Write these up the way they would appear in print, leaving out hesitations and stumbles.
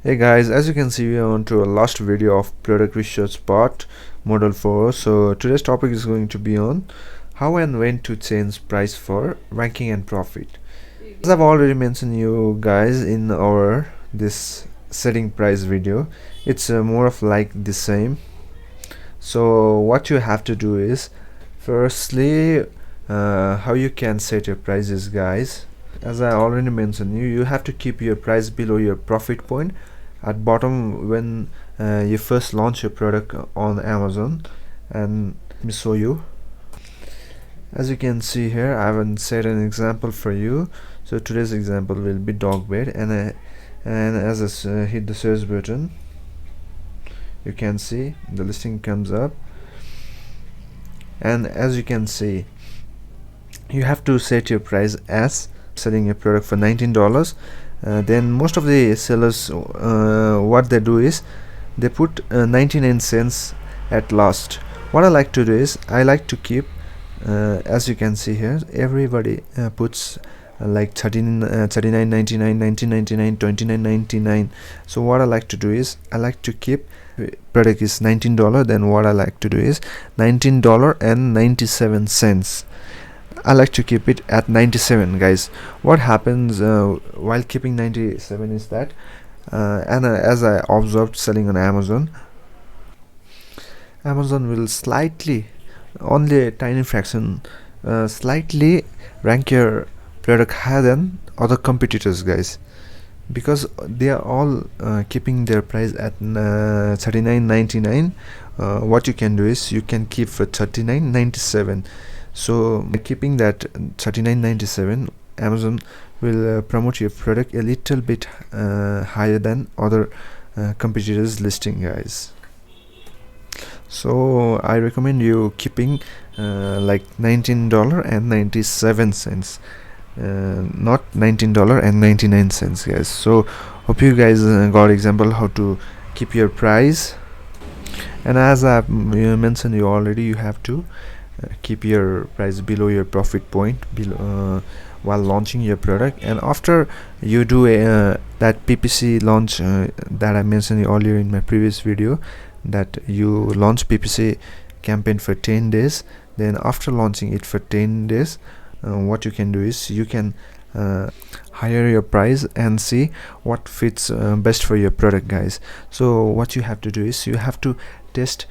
Hey guys, as you can see, we are on to a last video of product research part model 4. So today's topic is going to be on how and when to change price for ranking and profit. As I've already mentioned you guys in our this setting price video, it's more of like the same. So what you have to do is firstly how you can set your prices, guys. As I already mentioned you have to keep your price below your profit point at bottom when you first launch your product on Amazon. And let me show you. As you can see here, I haven't set an example for you. So today's example will be dog bed, and as I hit the search button, you can see the listing comes up. And as you can see, you have to set your price as selling a product for $19. Then most of the sellers, what they do is they put 99 cents at last. What I like to do is I like to keep, as you can see here, everybody puts like 39.99, 19.99, 29.99. So what I like to do is I like to keep product is $19. Then what I like to do is $19.97. I like to keep it at 97, guys. What happens while keeping 97 is that as I observed selling on Amazon will slightly, only a tiny fraction, slightly rank your product higher than other competitors, guys, because they are all keeping their price at $39.99. What you can do is you can keep for $39.97. So by keeping that $39.97, Amazon will promote your product a little bit higher than other competitors listing, guys. So I recommend you keeping like $19.97, not $19.99, guys. So hope you guys got example how to keep your price. And as I mentioned you already, you have to keep your price below your profit point while launching your product. And after you do that PPC launch that I mentioned earlier in my previous video, that you launch PPC campaign for 10 days, then after launching it for 10 days, what you can do is you can higher your price and see what fits best for your product, guys. So what you have to do is you have to test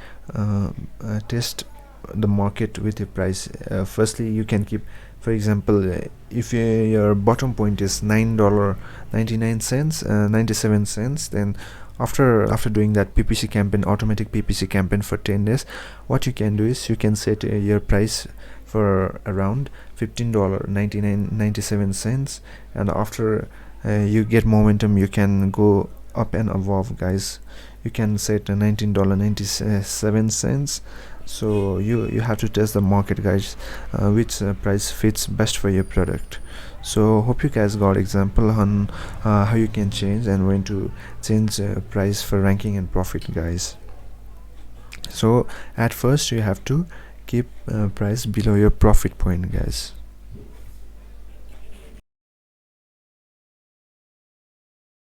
the market with your price. Firstly, you can keep, for example, if your bottom point is $9.99, 97 cents, then after doing that PPC campaign, automatic PPC campaign for 10 days, what you can do is you can set your price for around $15.97, and after you get momentum, you can go up and above, guys. You can set $19.97. So you have to test the market, guys, which price fits best for your product. So hope you guys got example on how you can change and when to change price for ranking and profit, guys. So at first you have to keep price below your profit point, guys.